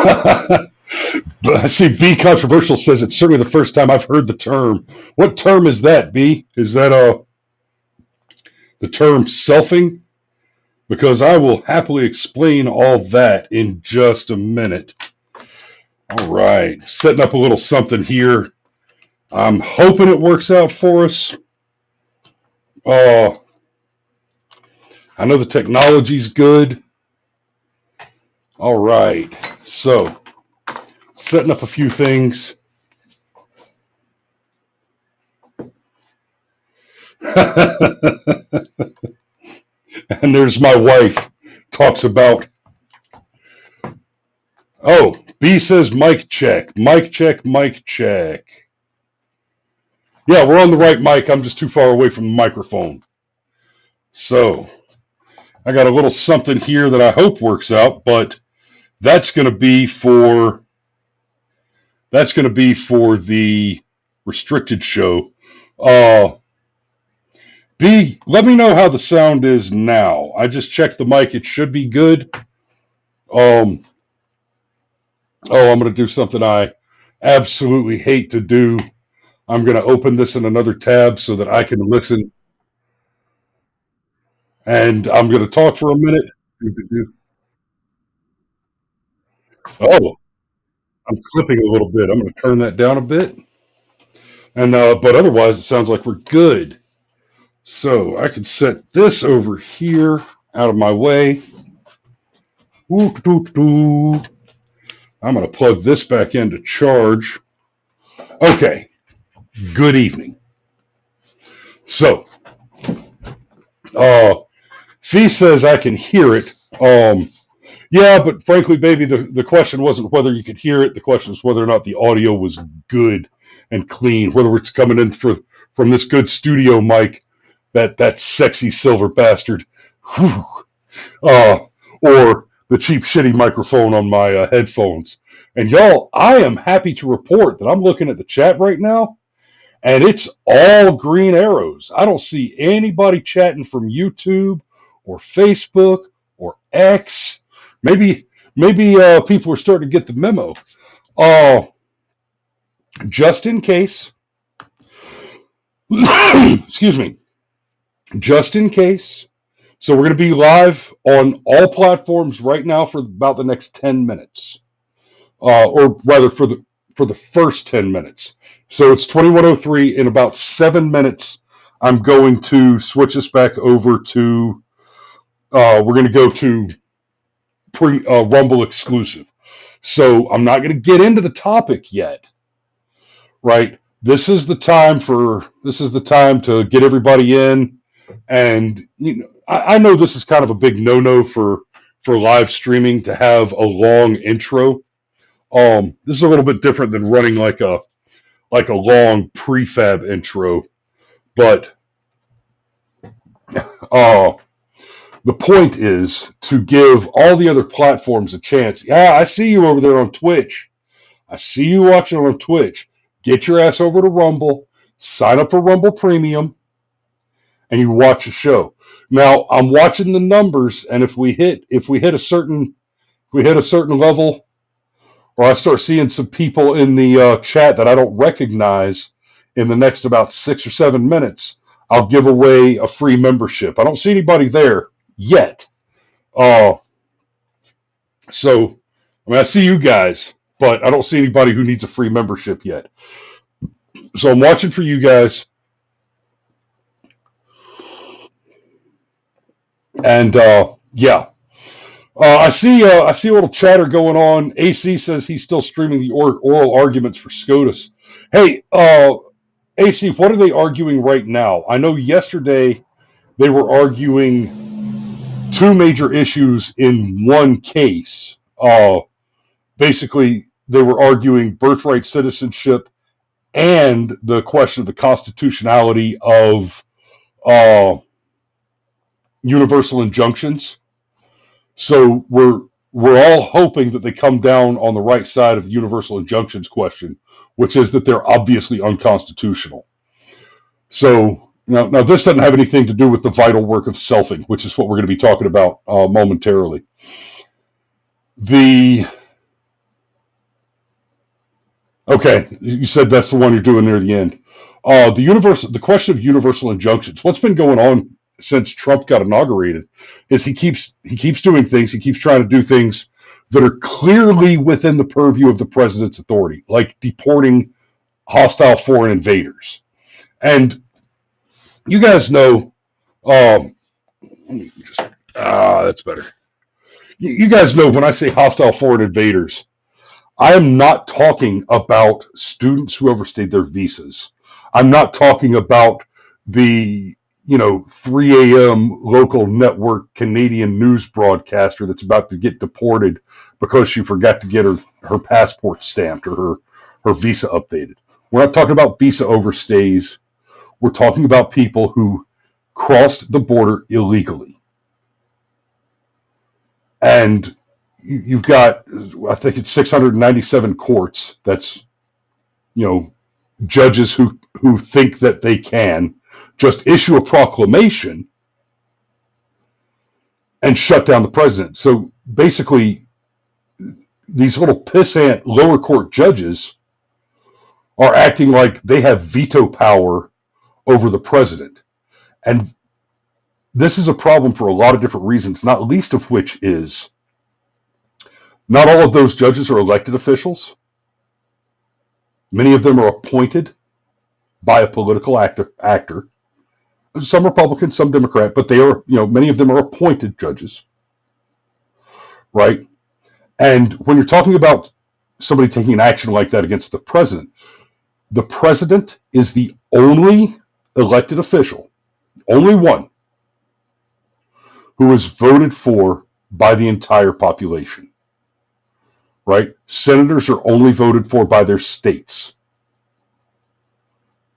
I see B Controversial says it's certainly the first time I've heard the term. What term is that, B? Is that the term selfing? Because I will happily explain all that in just a minute. All right, setting up a little something here. I'm hoping it works out for us. I know the technology's good. All right, so setting up a few things. And there's my wife. Talks about, oh, B says mic check, mic check, mic check. Yeah, we're on the right mic. I'm just too far away from the microphone. So I got a little something here that I hope works out, but that's going to be for the restricted show. B, let me know how the sound is now. I just checked the mic. It should be good. I'm going to do something I absolutely hate to do. I'm going to open this in another tab so that I can listen. And I'm going to talk for a minute. Oh, I'm clipping a little bit. I'm going to turn that down a bit. And but otherwise, it sounds like we're good. So I can set this over here out of my way. I'm going to plug this back in to charge. Okay. Good evening. So, Fee says I can hear it. Yeah, but frankly, baby, the question wasn't whether you could hear it. The question was whether or not the audio was good and clean, whether it's coming in from this good studio mic, that sexy silver bastard, or the cheap shitty microphone on my headphones. And y'all, I am happy to report that I'm looking at the chat right now, and it's all green arrows. I don't see anybody chatting from YouTube or Facebook or X. Maybe people are starting to get the memo. Just in case, excuse me, just in case. So we're going to be live on all platforms right now for about the next 10 minutes, or rather for the first 10 minutes. So it's 21:03. In about 7 minutes, I'm going to switch us back over to. We're going to go to Rumble exclusive. So I'm not going to get into the topic yet, right? This is the time to get everybody in, and I know this is kind of a big no-no for live streaming to have a long intro. This is a little bit different than running like a long prefab intro, but the point is to give all the other platforms a chance. Yeah, I see you over there on Twitch. I see you watching on Twitch. Get your ass over to Rumble, sign up for Rumble Premium, and you watch the show. Now, I'm watching the numbers, and if we hit a certain level, or I start seeing some people in the chat that I don't recognize in the next about 6 or 7 minutes, I'll give away a free membership. I don't see anybody there yet. So, I see you guys, but I don't see anybody who needs a free membership yet. So I'm watching for you guys. And yeah. I see a little chatter going on. AC says he's still streaming the oral arguments for SCOTUS. Hey, AC, what are they arguing right now? I know yesterday they were arguing two major issues in one case. Basically, they were arguing birthright citizenship and the question of the constitutionality of universal injunctions. So we're all hoping that they come down on the right side of the universal injunctions question, which is that they're obviously unconstitutional. So now this doesn't have anything to do with the vital work of selfing, which is what we're going to be talking about momentarily. The Okay, you said that's the one you're doing near the end. The question of universal injunctions. What's been going on since Trump got inaugurated is he keeps doing things. He keeps trying to do things that are clearly within the purview of the president's authority, like deporting hostile foreign invaders. And you guys know, um, let me just that's better. You guys know when I say hostile foreign invaders, I am not talking about students who overstayed their visas. I'm not talking about the 3 a.m. local network Canadian news broadcaster that's about to get deported because she forgot to get her passport stamped or her visa updated. We're not talking about visa overstays. We're talking about people who crossed the border illegally. And you've got, I think it's 697 courts. That's, you know, judges who think that they can just issue a proclamation and shut down the president. So basically, these little pissant lower court judges are acting like they have veto power over the president. And this is a problem for a lot of different reasons, not least of which is not all of those judges are elected officials. Many of them are appointed by a political actor. Some Republican, some Democrat, but they are, many of them are appointed judges, right? And when you're talking about somebody taking an action like that against the president is the only elected official, only one, who is voted for by the entire population, right? Senators are only voted for by their states.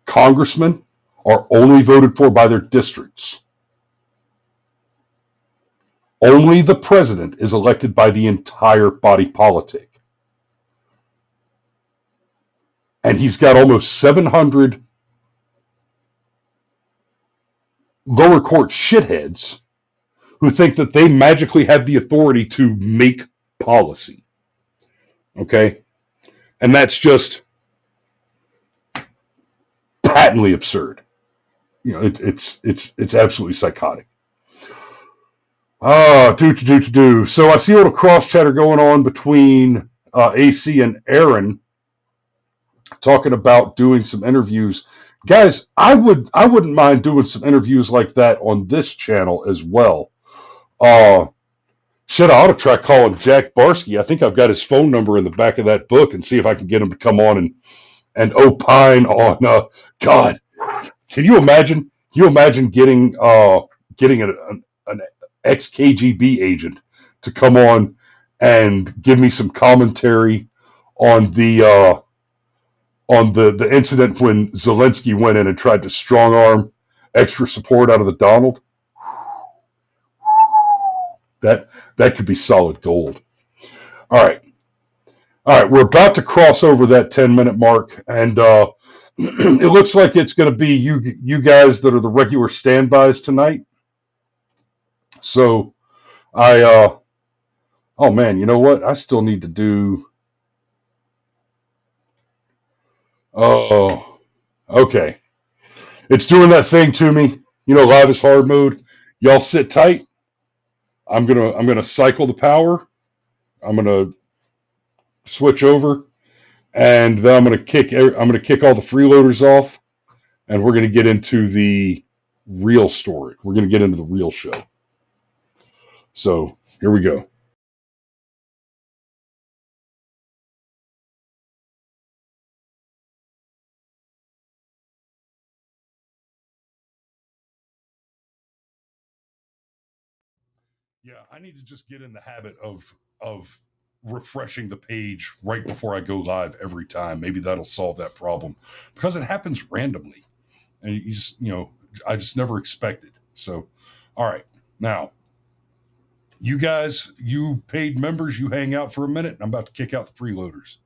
Congressmen are only voted for by their districts. Only the president is elected by the entire body politic. And he's got almost 700 lower court shitheads who think that they magically have the authority to make policy. Okay? And that's just patently absurd. It's absolutely psychotic. Do. So I see a little cross chatter going on between AC and Aaron, talking about doing some interviews. Guys, I wouldn't mind doing some interviews like that on this channel as well. Shit, I ought to try calling Jack Barsky. I think I've got his phone number in the back of that book and see if I can get him to come on and opine on. God, can you imagine? Can you imagine getting an ex KGB agent to come on and give me some commentary on the incident when Zelensky went in and tried to strong arm extra support out of the Donald? That could be solid gold. All right. We're about to cross over that 10-minute mark, and it looks like it's going to be you guys that are the regular standbys tonight. So oh man, you know what? I still need to do. Oh, okay. It's doing that thing to me. Live is hard mode. Y'all sit tight. I'm gonna cycle the power. I'm gonna switch over, and then I'm gonna kick all the freeloaders off, and we're gonna get into the real story. We're gonna get into the real show. So here we go. Yeah, I need to just get in the habit of refreshing the page right before I go live every time. Maybe that'll solve that problem, because it happens randomly, and I just never expect it. So, all right, now you guys, you paid members, you hang out for a minute. I'm about to kick out the freeloaders.